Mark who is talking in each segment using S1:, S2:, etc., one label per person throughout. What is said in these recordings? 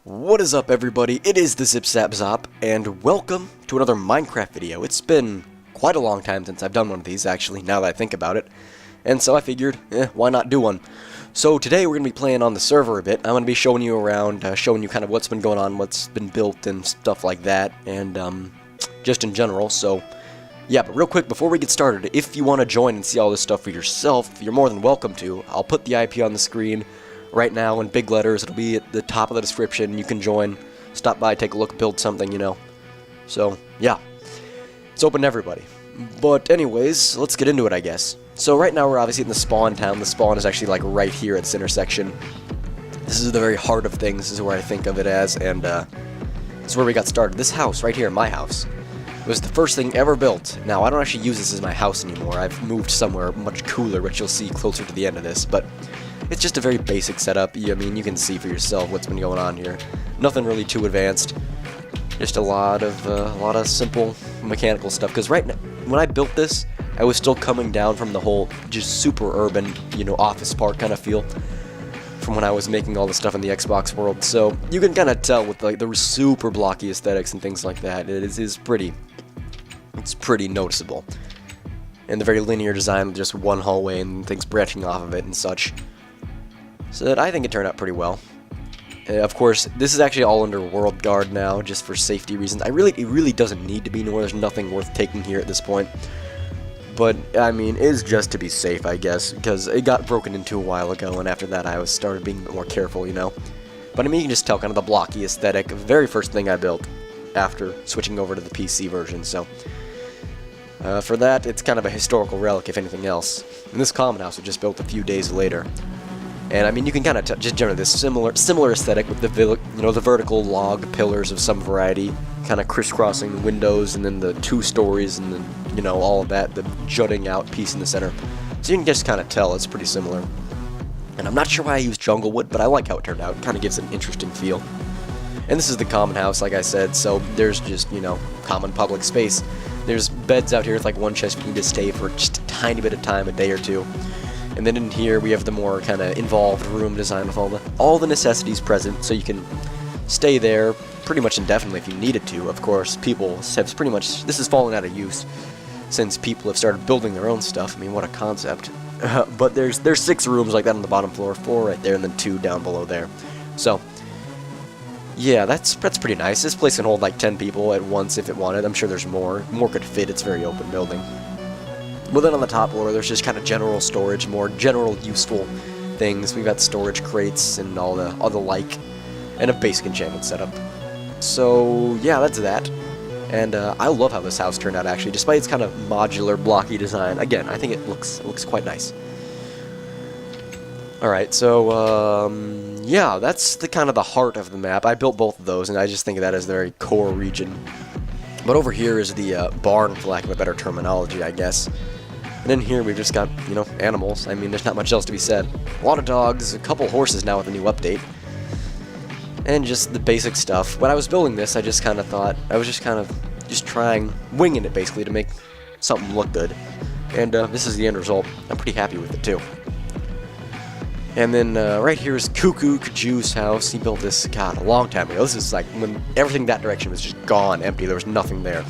S1: What is up, everybody? It is the Zip Zap Zop, and welcome to another Minecraft video. It's been quite a long time since I've done one of these, actually, now that I think about it. And so I figured, why not do one? So today we're going to be playing on the server a bit. I'm going to be showing you around, showing you kind of what's been going on, what's been built, and stuff like that, and just in general. So, yeah, but real quick, before we get started, if you want to join and see all this stuff for yourself, you're more than welcome to. I'll put the IP on the screen right now in big letters. It'll be at the top of the description. You can join, stop by, take a look, build something, you know. So, yeah. It's open to everybody. But anyways, let's get into it, I guess. So right now we're obviously in the spawn town. The spawn is actually like right here at this intersection. This is the very heart of things. This is where I think of it as, and this is where we got started. This house right here, my house, was the first thing ever built. Now, I don't actually use this as my house anymore. I've moved somewhere much cooler, which you'll see closer to the end of this, but it's just a very basic setup. I mean, you can see for yourself what's been going on here. Nothing really too advanced. Just a lot of simple mechanical stuff. Because right now, when I built this, I was still coming down from the whole just super urban, you know, office park kind of feel from when I was making all the stuff in the Xbox world. So you can kind of tell with like the super blocky aesthetics and things like that. It's pretty noticeable. And the very linear design with just one hallway and things branching off of it and such. So that I think it turned out pretty well. Of course, this is actually all under World Guard now, just for safety reasons. It really doesn't need to be nor. There's nothing worth taking here at this point. But, I mean, it is just to be safe, I guess, because it got broken into a while ago, and after that I started being a bit more careful, you know. But I mean, you can just tell kind of the blocky aesthetic of the very first thing I built after switching over to the PC version, so for that, it's kind of a historical relic, if anything else. And this common house was just built a few days later. And I mean, you can kind of just generally this similar aesthetic with the the vertical log pillars of some variety, kind of crisscrossing the windows, and then the two stories, and then all of that, the jutting out piece in the center. So you can just kind of tell it's pretty similar. And I'm not sure why I used jungle wood, but I like how it turned out. It kind of gives it an interesting feel. And this is the common house, like I said. So there's just common public space. There's beds out here with like one chest you need to stay for just a tiny bit of time, a day or two. And then in here we have the more kind of involved room design with all the necessities present, so you can stay there pretty much indefinitely if you needed to. Of course, people have pretty much, this has fallen out of use since people have started building their own stuff. I mean, what a concept. But there's 6 rooms like that on the bottom floor, 4 right there, and then 2 down below there. So yeah, that's pretty nice. This place can hold like 10 people at once if it wanted. I'm sure there's more. More could fit. It's a very open building. But then on the top floor, there's just kind of general storage, more general useful things. We've got storage crates and all the like, and a basic enchantment setup. So yeah, that's that. And I love how this house turned out, actually, despite its kind of modular, blocky design. Again, I think it looks quite nice. All right, so yeah, that's the kind of the heart of the map. I built both of those, and I just think of that as the very core region. But over here is the barn, for lack of a better terminology, I guess. And in here we've just got, animals. I mean, there's not much else to be said. A lot of dogs, a couple horses now with a new update. And just the basic stuff. When I was building this, I just kind of thought, I was just kind of trying, winging it basically to make something look good. And this is the end result. I'm pretty happy with it too. And then right here is Cuckoo Kaju's house. He built this, God, a long time ago. This is like when everything that direction was just gone, empty. There was nothing there.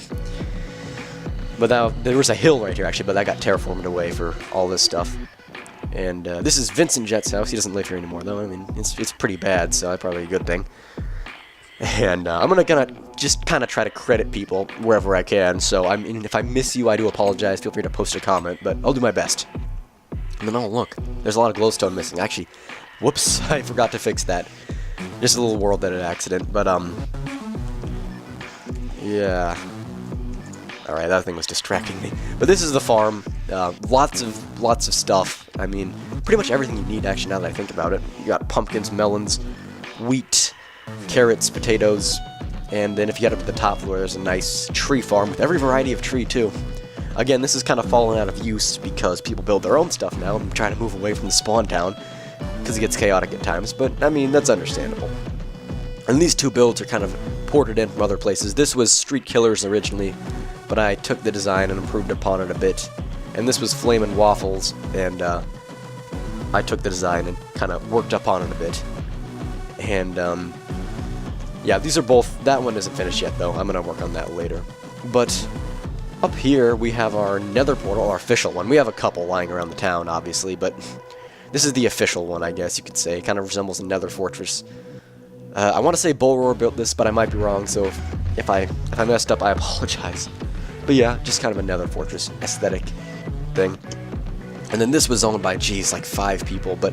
S1: But now, there was a hill right here, actually, but that got terraformed away for all this stuff. And this is Vincent Jet's house. He doesn't live here anymore, though. I mean, it's pretty bad, so that's probably a good thing. And I'm gonna just kind of try to credit people wherever I can. So, I mean, if I miss you, I do apologize. Feel free to post a comment, but I'll do my best. And then, oh, look, there's a lot of glowstone missing. Actually, whoops, I forgot to fix that. Just a little world edit accident, but, yeah. Alright, that thing was distracting me. But this is the farm. Lots of stuff. I mean, pretty much everything you need, actually, now that I think about it. You got pumpkins, melons, wheat, carrots, potatoes, and then if you get up to the top floor, there's a nice tree farm with every variety of tree, too. Again, this is kind of fallen out of use because people build their own stuff now and try to move away from the spawn town because it gets chaotic at times, but, I mean, that's understandable. And these 2 builds are kind of ported in from other places. This was Street Killers originally, but I took the design and improved upon it a bit. And this was Flamin' Waffles, and I took the design and kind of worked upon it a bit. And Yeah, these are both... That one isn't finished yet, though. I'm going to work on that later. But up here, we have our nether portal, our official one. We have a couple lying around the town, obviously, but this is the official one, I guess you could say. It kind of resembles a nether fortress. I want to say Bullroar built this, but I might be wrong, so if I messed up, I apologize. But yeah, just kind of a nether fortress aesthetic thing. And then this was owned by, geez, like 5 people, but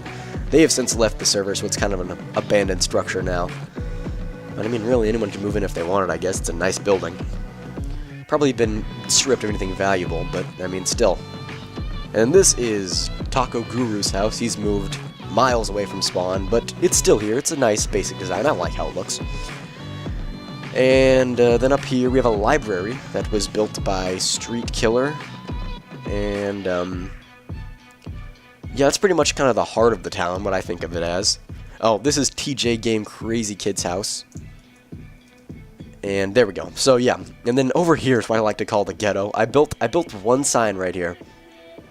S1: they have since left the server, so it's kind of an abandoned structure now. But I mean, really, anyone can move in if they wanted, I guess. It's a nice building. Probably been stripped of anything valuable, but I mean, still. And this is Taco Guru's house. He's moved miles away from spawn, but it's still here. It's a nice basic design. I like how it looks. And then up here we have a library that was built by Street Killer. And yeah, that's pretty much kind of the heart of the town, what I think of it as. Oh, this is TJ Game Crazy Kid's house. And there we go. So yeah, and then over here is what I like to call the ghetto. I built one sign right here.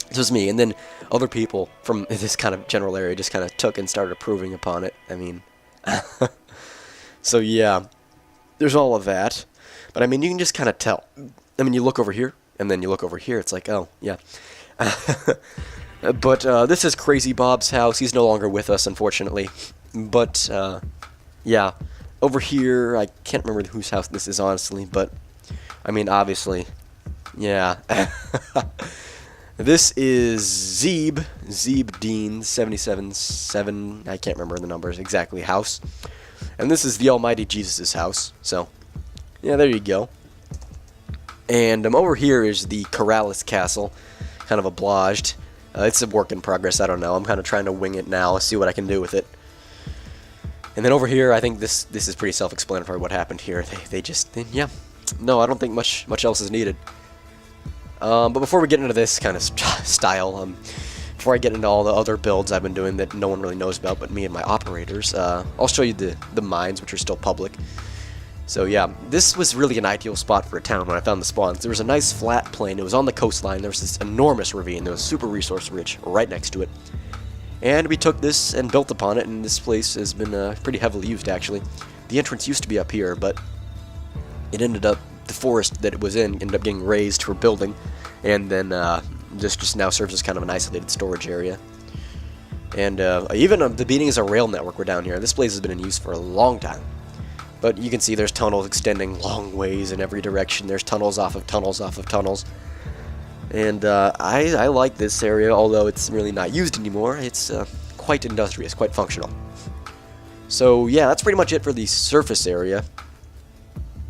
S1: This was me, and then other people from this kind of general area just kind of took and started approving upon it. I mean, so yeah, there's all of that. But I mean, you can just kind of tell. I mean, you look over here, and then you look over here. It's like, oh, yeah. But this is Crazy Bob's house. He's no longer with us, unfortunately. But, yeah, over here, I can't remember whose house this is, honestly. But, I mean, obviously, yeah. This is Zeeb Dean 777, I can't remember the numbers exactly, house. And this is the Almighty Jesus' house. So, yeah, there you go. And over here is the Corrales Castle, kind of obliged. It's a work in progress, I don't know. I'm kind of trying to wing it now, see what I can do with it. And then over here, I think this is pretty self-explanatory what happened here. Yeah. No, I don't think much else is needed. But before we get into this kind of style, before I get into all the other builds I've been doing that no one really knows about but me and my operators, I'll show you the mines, which are still public. So yeah, this was really an ideal spot for a town when I found the spawns. There was a nice flat plain, it was on the coastline, there was this enormous ravine that was super resource rich right next to it. And we took this and built upon it, and this place has been pretty heavily used actually. The entrance used to be up here, but it ended up, the forest that it was in ended up getting razed for building, and then this just now serves as kind of an isolated storage area. And even the beginnings of a rail network were down here. This place has been in use for a long time. But you can see there's tunnels extending long ways in every direction. There's tunnels off of tunnels off of tunnels. And I like this area, although it's really not used anymore. It's quite industrious, quite functional. So yeah, that's pretty much it for the surface area.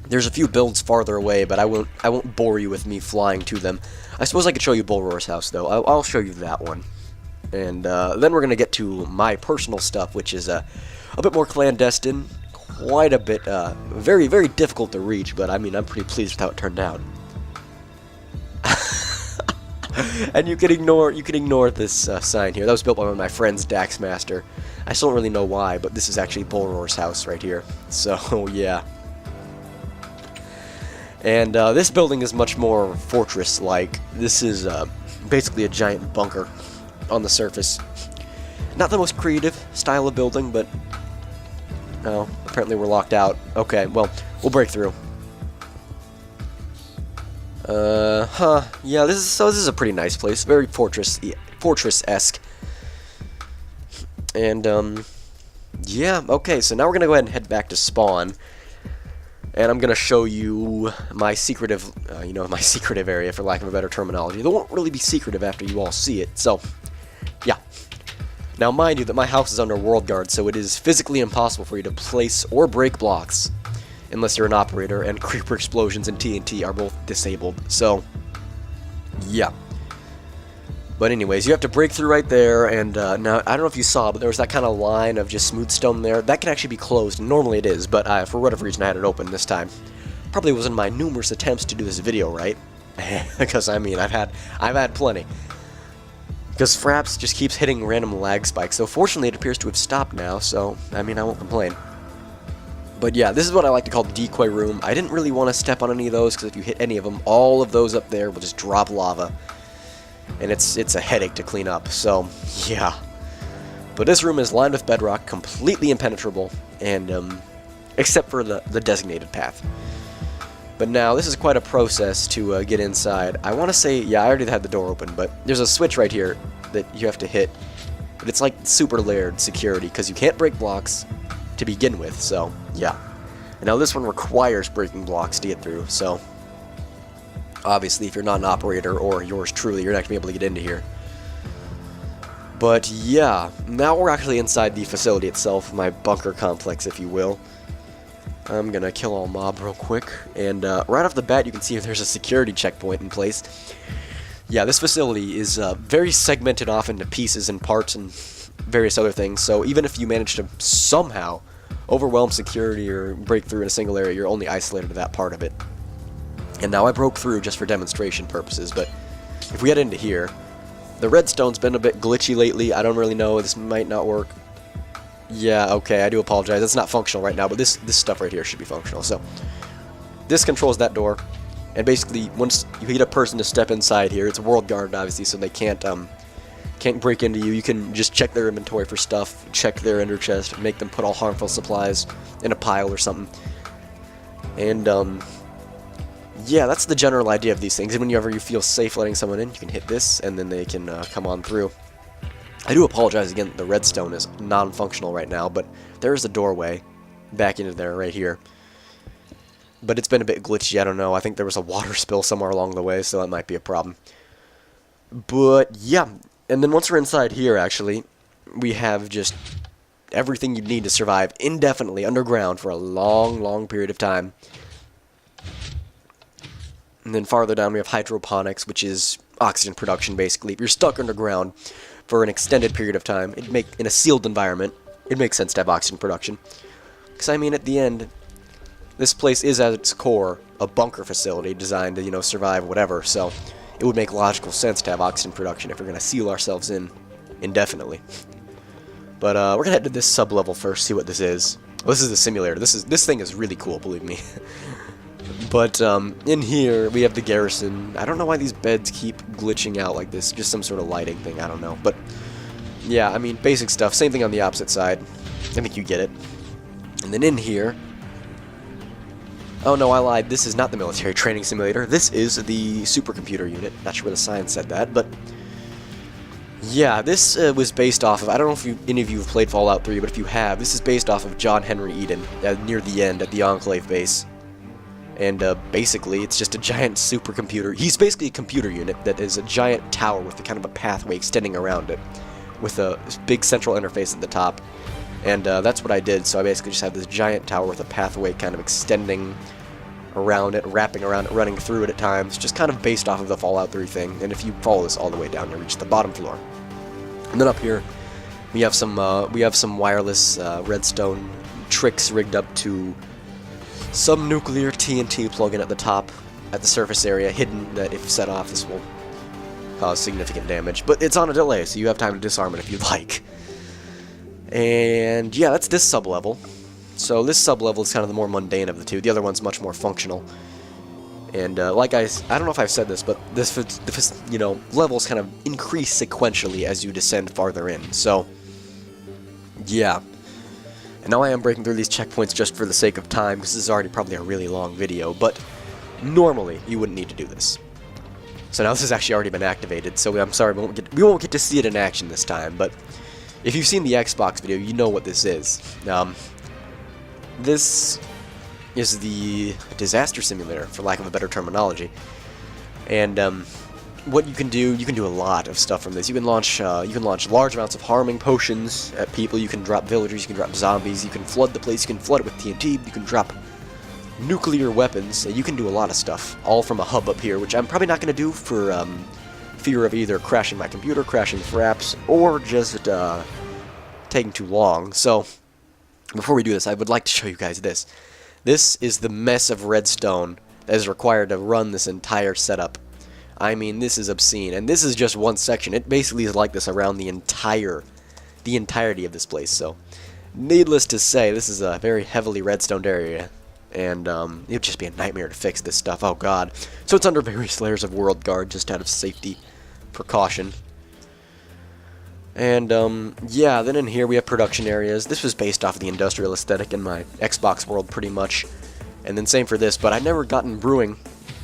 S1: There's a few builds farther away, but I won't bore you with me flying to them. I suppose I could show you Bullroar's house, though. I'll show you that one. And then we're going to get to my personal stuff, which is a bit more clandestine. Quite a bit, very, very difficult to reach, but I mean, I'm pretty pleased with how it turned out. And you can ignore this sign here. That was built by one of my friends, Daxmaster. I still don't really know why, but this is actually Bullroar's house right here. So, yeah. And this building is much more fortress-like. This is basically a giant bunker on the surface. Not the most creative style of building, but no, apparently we're locked out. Okay, well, we'll break through. Yeah, this is a pretty nice place. Very fortress-esque. And, yeah, okay, so now we're gonna go ahead and head back to spawn. And I'm gonna show you my secretive, my secretive area, for lack of a better terminology. They won't really be secretive after you all see it, so, yeah. Now, mind you that my house is under World Guard, so it is physically impossible for you to place or break blocks, unless you're an operator, and creeper explosions and TNT are both disabled, so, yeah. But anyways, you have to break through right there, and now, I don't know if you saw, but there was that kind of line of just smooth stone there. That can actually be closed, and normally it is, but for whatever reason I had it open this time. Probably wasn't my numerous attempts to do this video right, because, I mean, I've had plenty. Because Fraps just keeps hitting random lag spikes, so fortunately it appears to have stopped now, so, I mean, I won't complain. But yeah, this is what I like to call the decoy room. I didn't really want to step on any of those, because if you hit any of them, all of those up there will just drop lava. And it's a headache to clean up, so, yeah. But this room is lined with bedrock, completely impenetrable, and, except for the designated path. But now, this is quite a process to get inside. I want to say, yeah, I already had the door open, but there's a switch right here that you have to hit. But it's like super layered security, because you can't break blocks to begin with, so, yeah. And now this one requires breaking blocks to get through, so obviously if you're not an operator or yours truly, you're not going to be able to get into here. But yeah, now we're actually inside the facility itself, my bunker complex, if you will. I'm going to kill all mob real quick, and right off the bat you can see there's a security checkpoint in place. Yeah, this facility is very segmented off into pieces and parts and various other things, so even if you manage to somehow overwhelm security or break through in a single area, you're only isolated to that part of it. And now I broke through just for demonstration purposes, but if we head into here, the redstone's been a bit glitchy lately. I don't really know, this might not work. Yeah, okay, I do apologize, it's not functional right now, but this stuff right here should be functional. So this controls that door, and basically once you get a person to step inside here, it's a world guard obviously, so they can't break into you. You can just check their inventory for stuff, check their ender chest, make them put all harmful supplies in a pile or something. And, yeah, that's the general idea of these things. And whenever you feel safe letting someone in, you can hit this, and then they can come on through. I do apologize again, the redstone is non-functional right now, but there's a doorway back into there right here. But it's been a bit glitchy, I don't know. I think there was a water spill somewhere along the way, so that might be a problem. But, yeah. And then once we're inside here, actually, we have just everything you'd need to survive indefinitely underground for a long, long period of time. And then farther down we have hydroponics, which is oxygen production, basically. If you're stuck underground for an extended period of time, in a sealed environment, it makes sense to have oxygen production. Because, I mean, at the end, this place is at its core a bunker facility designed to, you know, survive whatever, so it would make logical sense to have oxygen production if we're going to seal ourselves in indefinitely. But we're going to head to this sub-level first, see what this is. Well, this is the simulator. This thing is really cool, believe me. But in here, we have the garrison. I don't know why these beds keep glitching out like this. Just some sort of lighting thing, I don't know. But yeah, I mean, basic stuff. Same thing on the opposite side. I think you get it. And then in here... Oh no, I lied. This is not the military training simulator. This is the supercomputer unit. Not sure where the sign said that, but yeah, this was based off of, I don't know if any of you have played Fallout 3, but if you have, this is based off of John Henry Eden near the end at the Enclave base. And basically, it's just a giant supercomputer. He's basically a computer unit that is a giant tower with a kind of a pathway extending around it, with a big central interface at the top. And that's what I did, so I basically just have this giant tower with a pathway kind of extending around it, wrapping around it, running through it at times, just kind of based off of the Fallout 3 thing. And if you follow this all the way down, you'll reach the bottom floor. And then up here, we have some wireless redstone tricks rigged up to some nuclear TNT plug-in at the top, at the surface area, hidden, that if set off, this will cause significant damage. But it's on a delay, so you have time to disarm it if you'd like. And yeah, that's this sub-level. So this sub-level is kind of the more mundane of the two. The other one's much more functional. And like I don't know if I've said this, but this levels kind of increase sequentially as you descend farther in. So yeah. And now I am breaking through these checkpoints just for the sake of time, because this is already probably a really long video, but normally you wouldn't need to do this. So now this has actually already been activated, so I'm sorry we won't get to see it in action this time, but if you've seen the Xbox video, you know what this is. This is the disaster simulator, for lack of a better terminology. And what you can do a lot of stuff from this. You can launch large amounts of harming potions at people. You can drop villagers. You can drop zombies. You can flood the place. You can flood it with TNT. You can drop nuclear weapons. You can do a lot of stuff, all from a hub up here, which I'm probably not going to do for fear of either crashing my computer, crashing fraps, or just taking too long. So before we do this, I would like to show you guys this. This is the mess of redstone that is required to run this entire setup. I mean, this is obscene, and this is just one section. It basically is like this around the entirety of this place. So, needless to say, this is a very heavily redstoned area, and it would just be a nightmare to fix this stuff. Oh god! So it's under various layers of world guard, just out of safety precaution. And, yeah, then in here we have production areas. This was based off of the industrial aesthetic in my Xbox world, pretty much. And then same for this, but I'd never gotten brewing,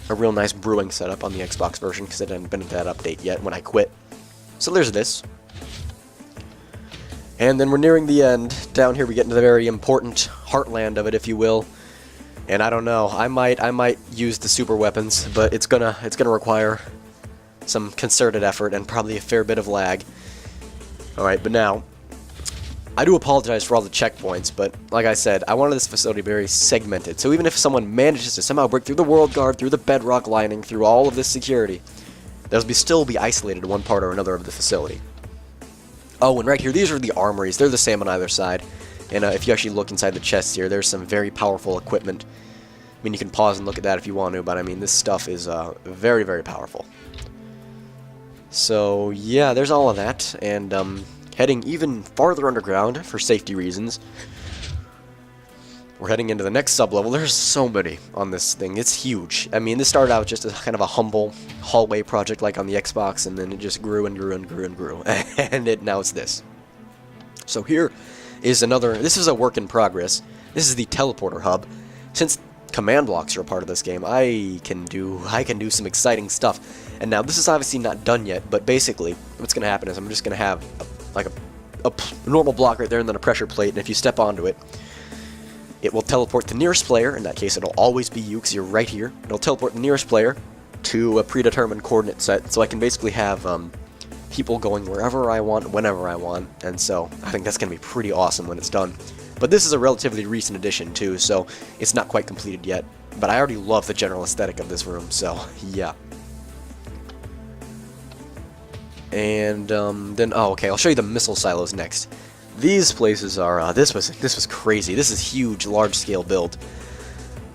S1: a real nice brewing setup on the Xbox version, because it hadn't been in that update yet when I quit. So there's this. And then we're nearing the end. Down here we get into the very important heartland of it, if you will. And I don't know, I might use the super weapons, but it's gonna require some concerted effort and probably a fair bit of lag. Alright, but now, I do apologize for all the checkpoints, but like I said, I wanted this facility very segmented, so even if someone manages to somehow break through the world guard, through the bedrock lining, through all of this security, they'll still be isolated to one part or another of the facility. Oh, and right here, these are the armories. They're the same on either side. And if you actually look inside the chests here, there's some very powerful equipment. I mean, you can pause and look at that if you want to, but I mean, this stuff is very, very powerful. So, yeah, there's all of that, and heading even farther underground for safety reasons. We're heading into the next sub-level. There's so many on this thing. It's huge. I mean, this started out just as kind of a humble hallway project like on the Xbox, and then it just grew and grew and grew and grew, and now it's this. So here is another, this is a work in progress. This is the teleporter hub. Since command blocks are a part of this game, I can do some exciting stuff. And now this is obviously not done yet, but basically what's going to happen is I'm just going to have a normal block right there and then a pressure plate, and if you step onto it, it will teleport the nearest player. In that case, it'll always be you because you're right here. It'll teleport the nearest player to a predetermined coordinate set, so I can basically have people going wherever I want, whenever I want, and so I think that's going to be pretty awesome when it's done. But this is a relatively recent addition too, so it's not quite completed yet, but I already love the general aesthetic of this room, so yeah. And then, oh, okay, I'll show you the missile silos next. These places are, this was crazy. This is huge, large-scale build.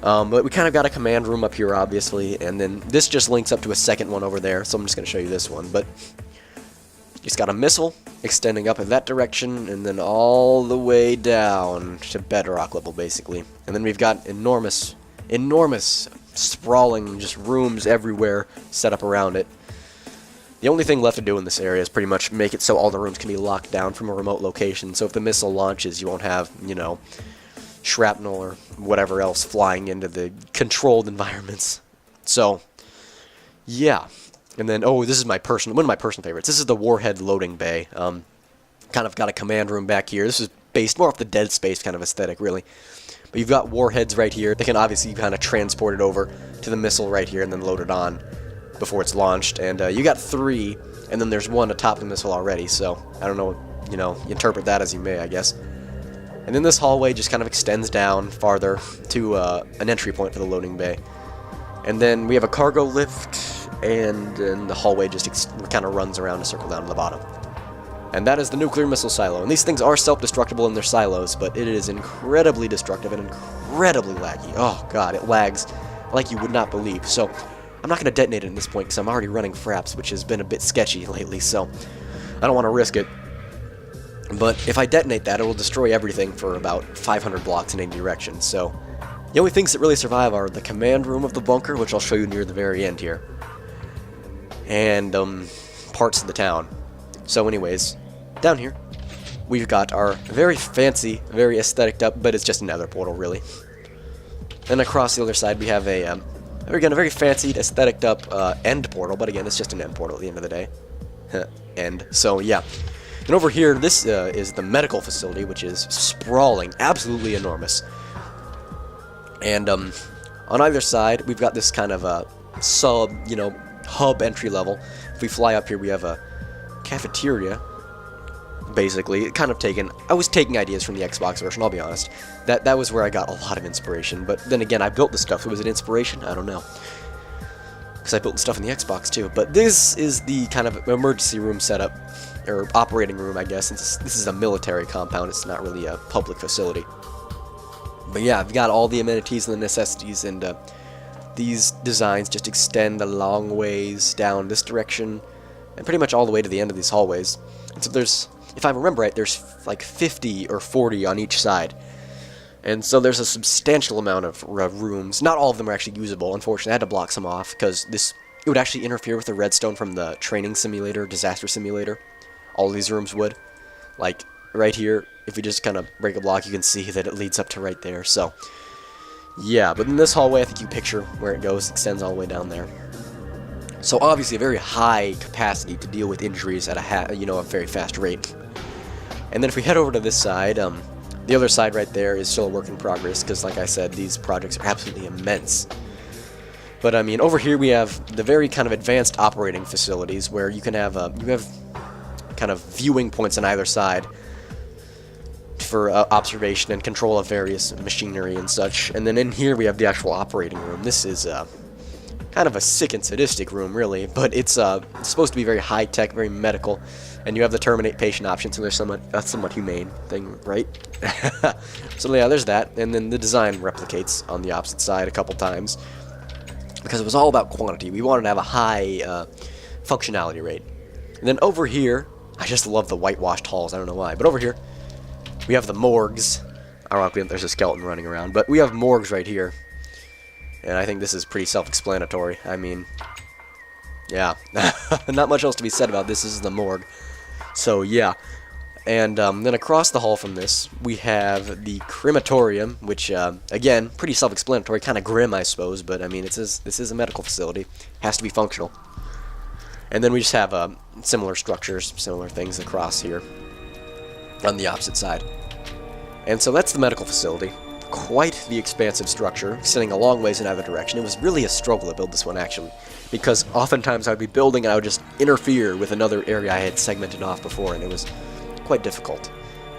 S1: But we kind of got a command room up here, obviously, and then this just links up to a second one over there, so I'm just going to show you this one. But it's got a missile extending up in that direction, and then all the way down to bedrock level, basically. And then we've got enormous, sprawling just rooms everywhere set up around it. The only thing left to do in this area is pretty much make it so all the rooms can be locked down from a remote location, so if the missile launches, you won't have, you know, shrapnel or whatever else flying into the controlled environments. So, yeah. And then, oh, this is one of my personal favorites. This is the Warhead loading bay. Kind of got a command room back here. This is based more off the Dead Space kind of aesthetic, really. But you've got warheads right here. They can obviously kind of transport it over to the missile right here and then load it on before it's launched. And you got 3, and then there's 1 atop the missile already. So I don't know, you know, you interpret that as you may, I guess. And then this hallway just kind of extends down farther to an entry point for the loading bay. And then we have a cargo lift, and then the hallway just kind of runs around to circle down to the bottom. And that is the nuclear missile silo. And these things are self-destructible in their silos, but it is incredibly destructive and incredibly laggy. Oh god, it lags like you would not believe. So I'm not going to detonate it at this point because I'm already running fraps, which has been a bit sketchy lately, so I don't want to risk it. But if I detonate that, it will destroy everything for about 500 blocks in any direction. So the only things that really survive are the command room of the bunker, which I'll show you near the very end here, and parts of the town. So anyways, down here, we've got our very fancy, very aesthetic up, but it's just a nether portal, really. And across the other side, we have a, again, a very fancied, aesthetic up end portal, but again, it's just an end portal at the end of the day. End. So, yeah. And over here, this is the medical facility, which is sprawling, absolutely enormous. And on either side, we've got this kind of a sub, you know, hub entry level. If we fly up here, we have a cafeteria, basically. I was taking ideas from the Xbox version, I'll be honest. That was where I got a lot of inspiration, but then again, I built the stuff. Was it inspiration? I don't know. Because I built the stuff in the Xbox too. But this is the kind of emergency room setup, or operating room, I guess, since this is a military compound. It's not really a public facility. But yeah, I've got all the amenities and the necessities, and these designs just extend a long ways down this direction, and pretty much all the way to the end of these hallways. And so there's, if I remember right, there's like 50 or 40 on each side. And so there's a substantial amount of rooms. Not all of them are actually usable. Unfortunately, I had to block some off because it would actually interfere with the redstone from the training simulator, disaster simulator. all these rooms would. Like, right here, if we just kind of break a block, you can see that it leads up to right there. So, yeah, but in this hallway, I think you picture where it goes, extends all the way down there. So obviously a very high capacity to deal with injuries at a very fast rate. And then if we head over to this side, the other side right there is still a work in progress, because like I said, these projects are absolutely immense. But I mean, over here we have the very kind of advanced operating facilities where you can have kind of viewing points on either side for observation and control of various machinery and such. And then in here we have the actual operating room. This is kind of a sick and sadistic room, really, but it's supposed to be very high-tech, very medical, and you have the terminate patient option, so there's a somewhat humane thing, right? So yeah, there's that, and then the design replicates on the opposite side a couple times, because it was all about quantity. We wanted to have a high functionality rate. And then over here, I just love the whitewashed halls, I don't know why, but over here, we have the morgues. Ironically, there's a skeleton running around, but we have morgues right here. And I think this is pretty self-explanatory. I mean, yeah, not much else to be said about this. This is the morgue. So, yeah. And then across the hall from this, we have the crematorium, which, again, pretty self-explanatory, kind of grim, I suppose, but, I mean, this is a medical facility. Has to be functional. And then we just have similar structures, similar things across here on the opposite side. And so that's the medical facility. Quite the expansive structure, sitting a long ways in either direction. It was really a struggle to build this one, actually, because oftentimes I would be building and I would just interfere with another area I had segmented off before, and it was quite difficult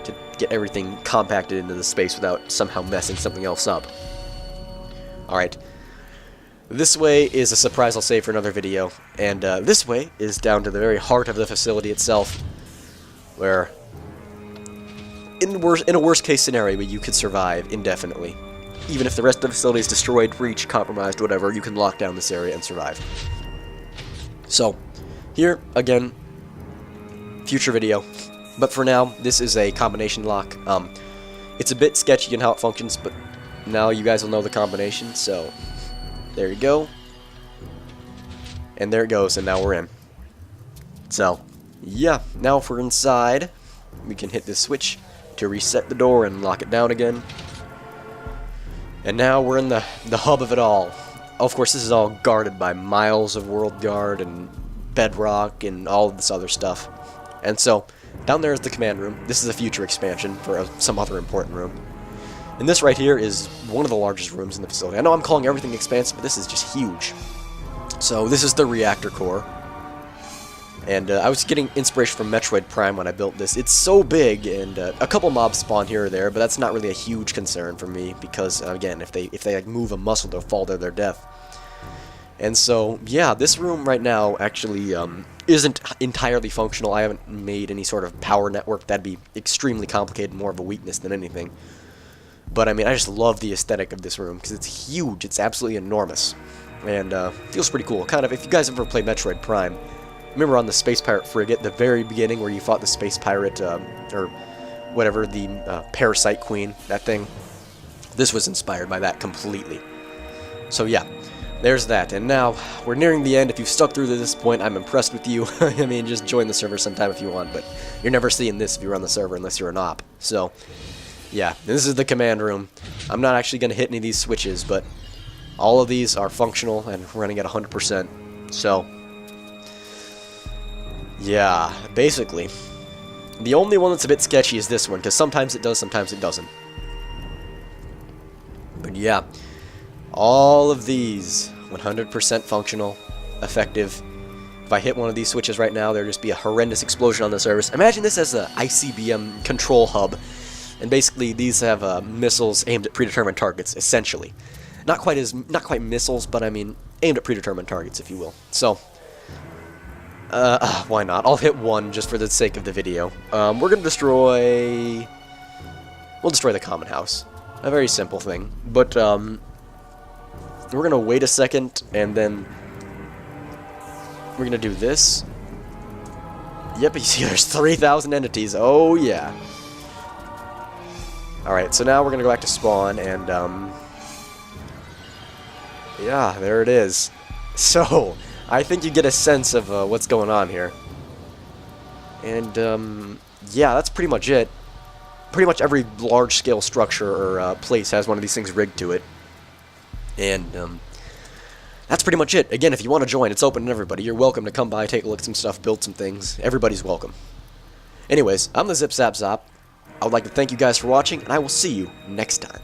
S1: to get everything compacted into the space without somehow messing something else up. Alright, this way is a surprise I'll save for another video, and this way is down to the very heart of the facility itself, where in a worst-case scenario, you could survive indefinitely. Even if the rest of the facility is destroyed, breached, compromised, whatever, you can lock down this area and survive. So, here, again, future video. But for now, this is a combination lock. It's a bit sketchy in how it functions, but now you guys will know the combination, so there you go. And there it goes, and now we're in. So, yeah, now if we're inside, we can hit this switch to reset the door and lock it down again. And now we're in the hub of it all. Of course, this is all guarded by miles of World Guard and bedrock and all of this other stuff. And so, down there is the command room. This is a future expansion for some other important room. And this right here is one of the largest rooms in the facility. I know I'm calling everything expansive, but this is just huge. So this is the reactor core. And I was getting inspiration from Metroid Prime when I built this. It's so big, and a couple mobs spawn here or there, but that's not really a huge concern for me because, again, if they like, move a muscle, they'll fall to their death. And so, yeah, this room right now actually isn't entirely functional. I haven't made any sort of power network. That'd be extremely complicated, more of a weakness than anything. But, I mean, I just love the aesthetic of this room because it's huge. It's absolutely enormous. And feels pretty cool. Kind of, if you guys ever played Metroid Prime, remember on the Space Pirate frigate, the very beginning where you fought the Space Pirate, or whatever, the Parasite Queen, that thing? This was inspired by that completely. So yeah, there's that. And now, we're nearing the end. If you've stuck through to this point, I'm impressed with you. I mean, just join the server sometime if you want, but you're never seeing this if you're on the server unless you're an op. So, yeah, this is the command room. I'm not actually going to hit any of these switches, but all of these are functional and running at 100%. So, yeah, basically. The only one that's a bit sketchy is this one, because sometimes it does, sometimes it doesn't. But yeah, all of these 100% functional, effective. If I hit one of these switches right now, there'll just be a horrendous explosion on the surface. Imagine this as a ICBM control hub, and basically these have missiles aimed at predetermined targets, essentially. Not quite missiles, but I mean aimed at predetermined targets, if you will. So. Why not? I'll hit one just for the sake of the video. We're gonna destroy... We'll destroy the common house. A very simple thing. But, we're gonna wait a second, and then... we're gonna do this. Yep, you see there's 3,000 entities. Oh, yeah. Alright, so now we're gonna go back to spawn, and, yeah, there it is. So... I think you get a sense of what's going on here. And, yeah, that's pretty much it. Pretty much every large-scale structure or place has one of these things rigged to it. And, that's pretty much it. Again, if you want to join, it's open to everybody. You're welcome to come by, take a look at some stuff, build some things. Everybody's welcome. Anyways, I'm the Zip Zap Zop. I would like to thank you guys for watching, and I will see you next time.